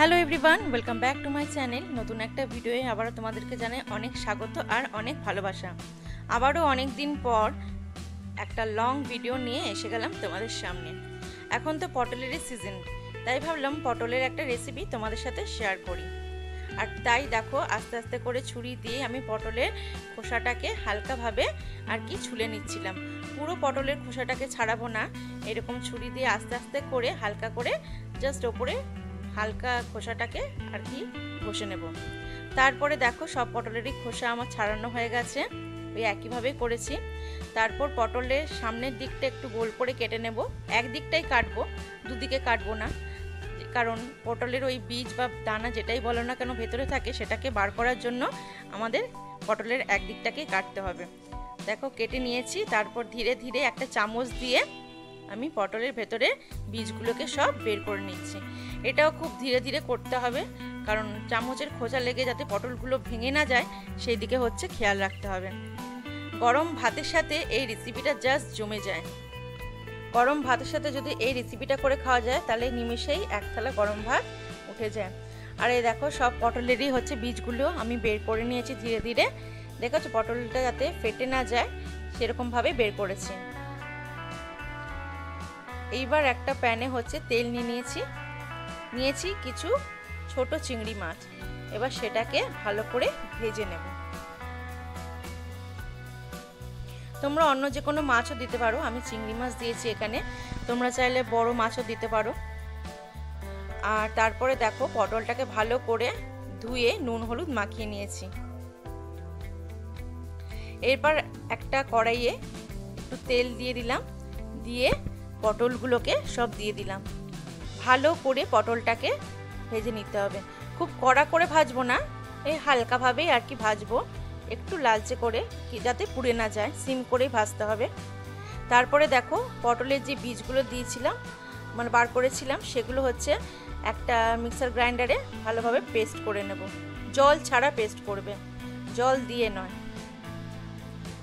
Hello everyone, welcome back to my channel. নতুন একটা ভিডিওয়ে আবারও তোমাদেরকে জানাই অনেক স্বাগত আর অনেক ভালোবাসা। আবারও অনেক দিন পর একটা লং ভিডিও নিয়ে এসে গেলাম তোমাদের সামনে। এখন তো পটলেরই সিজন, তাই ভাবলাম পটলের একটা রেসিপি তোমাদের সাথে শেয়ার করি। আর তাই দেখো আস্তে আস্তে করে ছুরি দিয়ে আমি পটলের খোসাটাকে হালকাভাবে আর কি ছুলে নিচ্ছিলাম। পুরো পটলের খোসাটাকে ছাড়াবো না, এরকম ছুরি দিয়ে আস্তে আস্তে করে হালকা করে জাস্ট ওপরে হালকা খোসাটাকে আর কি ঘষে নেব। তারপরে দেখো সব পটলেরই খোসা আমার ছাড়ানো হয়ে গেছে, ওই একইভাবে করেছি। তারপর পটলের সামনের দিকটা একটু গোল করে কেটে নেব। একদিকটাই কাটবো, দুদিকে কাটবো না, কারণ পটলের ওই বীজ বা দানা যেটাই বলো না কেন ভেতরে থাকে, সেটাকে বার করার জন্য আমাদের পটলের একদিকটাকেই কাটতে হবে। দেখো কেটে নিয়েছি। তারপর ধীরে ধীরে একটা চামচ দিয়ে আমি পটলের ভেতরে বীজগুলোকে সব বের করে নিচ্ছি। এটাও খুব ধীরে ধীরে করতে হবে, কারণ চামচের খোঁচা লেগে যাতে পটলগুলো ভেঙে না যায় সেই দিকে হচ্ছে খেয়াল রাখতে হবে। গরম ভাতের সাথে এই রেসিপিটা জাস্ট জমে যায়। গরম ভাতের সাথে যদি এই রেসিপিটা করে খাওয়া যায় তাহলে নিমেষেই এক থালা গরম ভাত উঠে যায়। আর এই দেখো সব পটলেরই হচ্ছে বীজগুলো আমি বের করে নিয়েছি ধীরে ধীরে। দেখো পটলটা যাতে ফেটে না যায় সেরকমভাবে বের করেছি। এইবার একটা প্যানে হচ্ছে তেল নিয়েছি কিছু ছোট চিংড়ি মাছ। এবার সেটাকে ভালো করে ভেজে নেব। তোমরা অন্য যে কোনো মাছও দিতে পারো, আমি চিংড়ি মাছ দিয়েছি এখানে, তোমরা চাইলে বড় মাছও দিতে পারো। আর তারপরে দেখো পটলটাকে ভালো করে ধুয়ে নুন হলুদ মাখিয়ে নিয়েছি। এরপর একটা কড়াইয়ে একটু তেল দিয়ে দিলাম, দিয়ে পটলগুলোকে সব দিয়ে দিলাম। ভালো করে পটলটাকে ভেজে নিতে হবে, খুব কড়া করে ভাজবো না, এই হালকাভাবেই আর কি ভাজবো, একটু লালচে করে, যাতে পুড়ে না যায়, সিম করেই ভাজতে হবে। তারপরে দেখো পটলের যে বীজগুলো দিয়েছিলাম মানে বার করেছিলাম, সেগুলো হচ্ছে একটা মিক্সার গ্রাইন্ডারে ভালোভাবে পেস্ট করে নেব। জল ছাড়া পেস্ট করবে, জল দিয়ে নয়,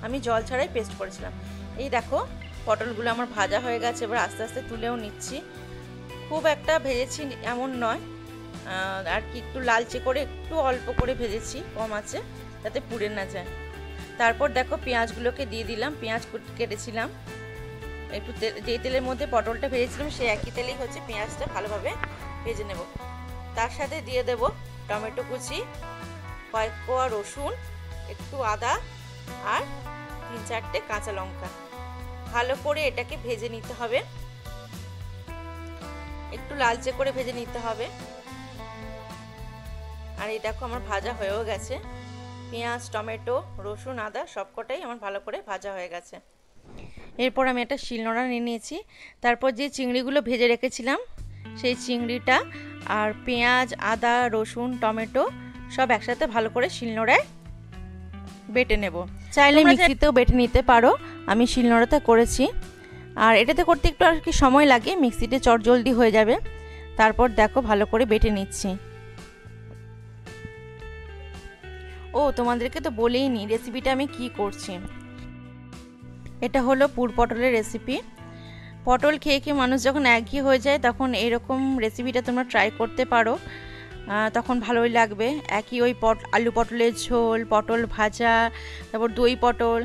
আমি জল ছাড়াই পেস্ট করেছিলাম। এই দেখো পটলগুলো আমার ভাজা হয়ে গেছে, এবার আস্তে আস্তে তুলেও নিচ্ছি। খুব একটা ভেজেছি এমন নয় আর কি, একটু লালচে করে একটু অল্প করে ভেজেছি, কম আছে, যাতে পুড়ে না যায়। তারপর দেখো পেঁয়াজগুলোকে দিয়ে দিলাম, পেঁয়াজ কেটেছিলাম একটু যেই তেলের মধ্যে পটলটা ভেজেছিলাম সেই একই তেলেই হচ্ছে পেঁয়াজটা ভালোভাবে ভেজে নেব। তার সাথে দিয়ে দেব টমেটো কুচি, কয়েক কোয়া রসুন, একটু আদা আর 3-4টে কাঁচা লঙ্কা। ভালো করে এটাকে ভেজে নিতে হবে, একটু লালচে করে ভেজে নিতে হবে। আর এই দেখো আমার ভাজা হয়েও গেছে, পেঁয়াজ টমেটো রসুন আদা সবকটাই আমার ভালো করে ভাজা হয়ে গেছে। এরপর আমি একটা শিলনোড়া নিয়ে নিয়েছি। তারপর যে চিংড়িগুলো ভেজে রেখেছিলাম সেই চিংড়িটা আর পেঁয়াজ আদা রসুন টমেটো সব একসাথে ভালো করে শিলনোড়ায় বেটে নেব। চাইলে মিক্সিতেও বেটে নিতে পারো, আমি শিলনোড়াতে করেছি। আর এটাতে করতে একটু আর কি সময় লাগে, মিক্সিতে চটজলদি হয়ে যাবে। তারপর দেখো ভালো করে বেটে নিচ্ছি। ও তোমাদেরকে তো বলেই নি রেসিপিটা আমি কি করছি। এটা হলো পুর পটলের রেসিপি। পটল খেয়ে খেয়ে মানুষ যখন একঘেয়ে হয়ে যায় তখন এরকম রেসিপিটা তোমরা ট্রাই করতে পারো, তখন ভালোই লাগবে। একই ওই আলু পটলের ঝোল, পটল ভাজা, তারপর দই পটল,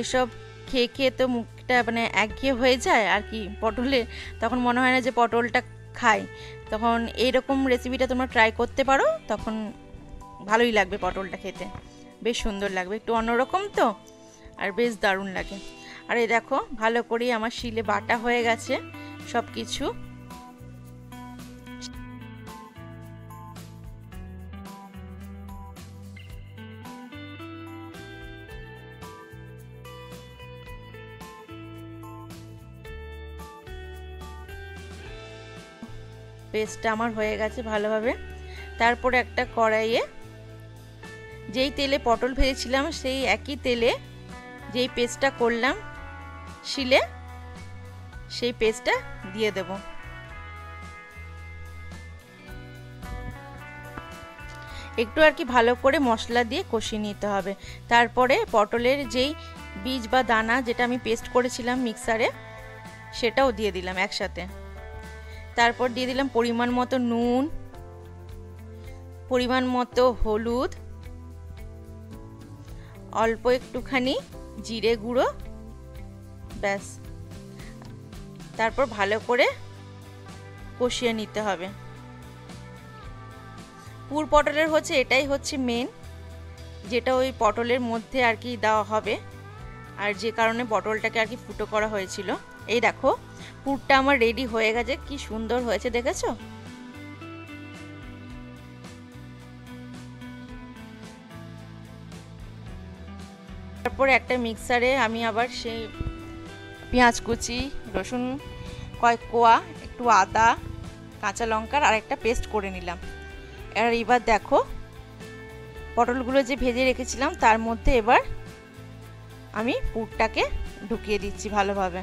এসব খেয়ে খেয়ে তো মুখটা মানে একঘেয়ে হয়ে যায় আর কি পটলে, তখন মনে হয় না যে পটলটা খাই। তখন এইরকম রেসিপিটা তোমরা ট্রাই করতে পারো, তখন ভালোই লাগবে পটলটা খেতে, বেশ সুন্দর লাগবে, একটু অন্যরকম তো, আর বেশ দারুণ লাগে। আর এই দেখো ভালো করেই আমার শিলে বাটা হয়ে গেছে সব কিছু। পেস্টটা আমার হয়ে গেছে ভালোভাবে। তারপরে একটা কড়াইয়ে যেই তেলে পটল ভেজেছিলাম সেই একই তেলে যেই পেস্টটা করলাম শিলে, সেই পেস্টটা দিয়ে দেব। একটু আর কি ভালো করে মশলা দিয়ে কষিয়ে নিতে হবে। তারপরে পটলের যেই বীজ বা দানা যেটা আমি পেস্ট করেছিলাম মিক্সারে, সেটাও দিয়ে দিলাম একসাথে। তারপর দিয়ে দিলাম পরিমাণ মতো নুন, পরিমাণ মতো হলুদ, অল্প একটুখানি জিরে গুঁড়ো, ব্যাস। তারপর ভালো করে কষিয়ে নিতে হবে। পুর পটলের এটাই হচ্ছে মেন, যেটা ওই পটলের মধ্যে আর কি দেওয়া হবে, আর যে কারণে পটলটাকে আর কি ফুটো করা হয়েছিল। এই দেখো পুরটা আমার রেডি হয়ে গেছে, কি সুন্দর হয়েছে দেখেছো। তারপরে একটা মিক্সারে আমি আবার সেই পেঁয়াজ কুচি, রসুন কয়েক কোয়া, একটু আদা, কাঁচা লঙ্কার আর একটা পেস্ট করে নিলাম। আর এবার দেখো পটলগুলো যে ভেজে রেখেছিলাম তার মধ্যে এবার আমি পুরটাকে ঢুকিয়ে দিচ্ছি ভালোভাবে।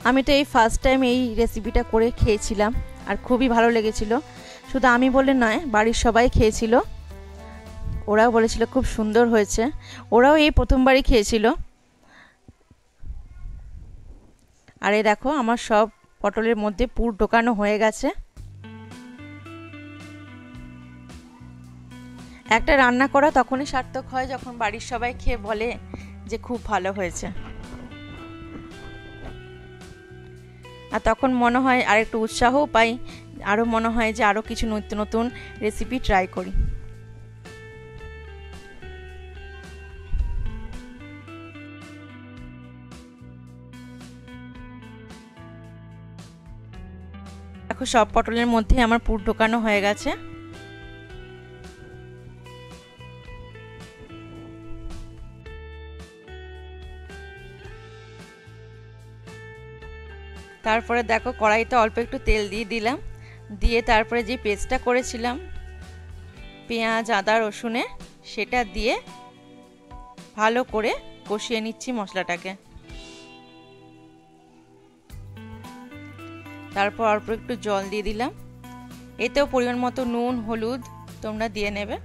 আমি তো এই ফার্স্ট টাইম এই রেসিপিটা করে খেয়েছিলাম আর খুবই ভালো লেগেছিল। শুধু আমি বলে নয়, বাড়ির সবাই খেয়েছিল, ওরাও বলেছিল খুব সুন্দর হয়েছে। ওরাও এই প্রথমবারই খেয়েছিল। আর এই দেখো আমার সব পটলের মধ্যে পুর ঢোকানো হয়ে গেছে। একটা রান্না করা তখনই সার্থক হয় যখন বাড়ির সবাই খেয়ে বলে যে খুব ভালো হয়েছে, আর তখন মনে হয় আর একটু উৎসাহও পাই, আরও মনে হয় যে আরও কিছু নতুন নতুন রেসিপি ট্রাই করি। দেখো সব পটলের মধ্যে আমার পুর ঢোকানো হয়ে গেছে। তারপরে দেখো কড়াইতে অল্প একটু তেল দিয়ে দিলাম, দিয়ে তারপরে যে পেস্টটা করেছিলাম পেঁয়াজ আদা রসুনে, সেটা দিয়ে ভালো করে কষিয়ে নিচ্ছি মশলাটাকে। তারপর অল্প একটু জল দিয়ে দিলাম। এতেও পরিমাণ মতো নুন হলুদ তোমরা দিয়ে নেবে।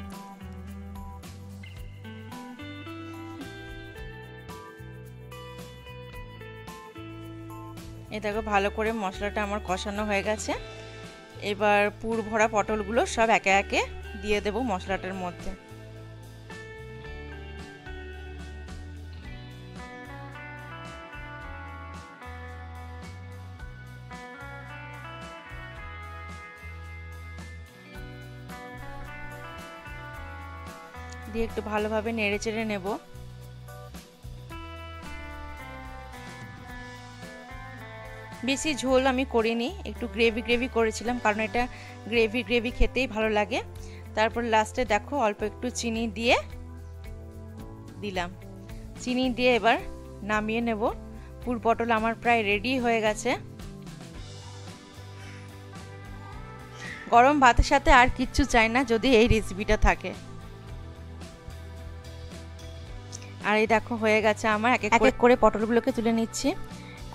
এই দেখো ভালো করে মশলাটা আমার কষানো হয়ে গেছে। এবার পুর ভরা পটলগুলো সব একে একে দিয়ে দেব মশলাটার মধ্যে। দিয়ে একটু ভালোভাবে নেড়ে চেড়ে নেব। বেশি ঝোল আমি করিনি, একটু গ্রেভি গ্রেভি করেছিলাম, কারণ এটা গ্রেভি গ্রেভি খেতেই ভালো লাগে। তারপর লাস্টে দেখো অল্প একটু চিনি দিয়ে দিলাম। চিনি দিয়ে এবার নামিয়ে নেব। পুর পটল আমার প্রায় রেডি হয়ে গেছে। গরম ভাতের সাথে আর কিচ্ছু চাই না যদি এই রেসিপিটা থাকে। আর এই দেখো হয়ে গেছে আমার। এক এক করে পটলগুলোকে তুলে নিচ্ছি।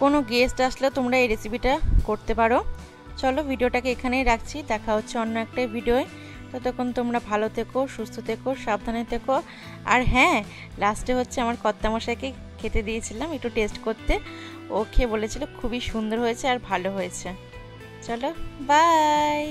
কোনো গেস্ট আসলে তোমরা এই রেসিপিটা করতে পারো। চলো ভিডিওটাকে এখানেই রাখছি, দেখা হচ্ছে অন্য একটা ভিডিওয়। ততক্ষণ তোমরা ভালো থেকো, সুস্থ থেকো, সাবধানে থেকো। আর হ্যাঁ, লাস্টে আমার কর্তামশাইকে খেতে দিয়েছিলাম একটু টেস্ট করতে, ও খেয়ে বলেছিল খুবই সুন্দর হয়েছে আর ভালো হয়েছে। চলো বাই।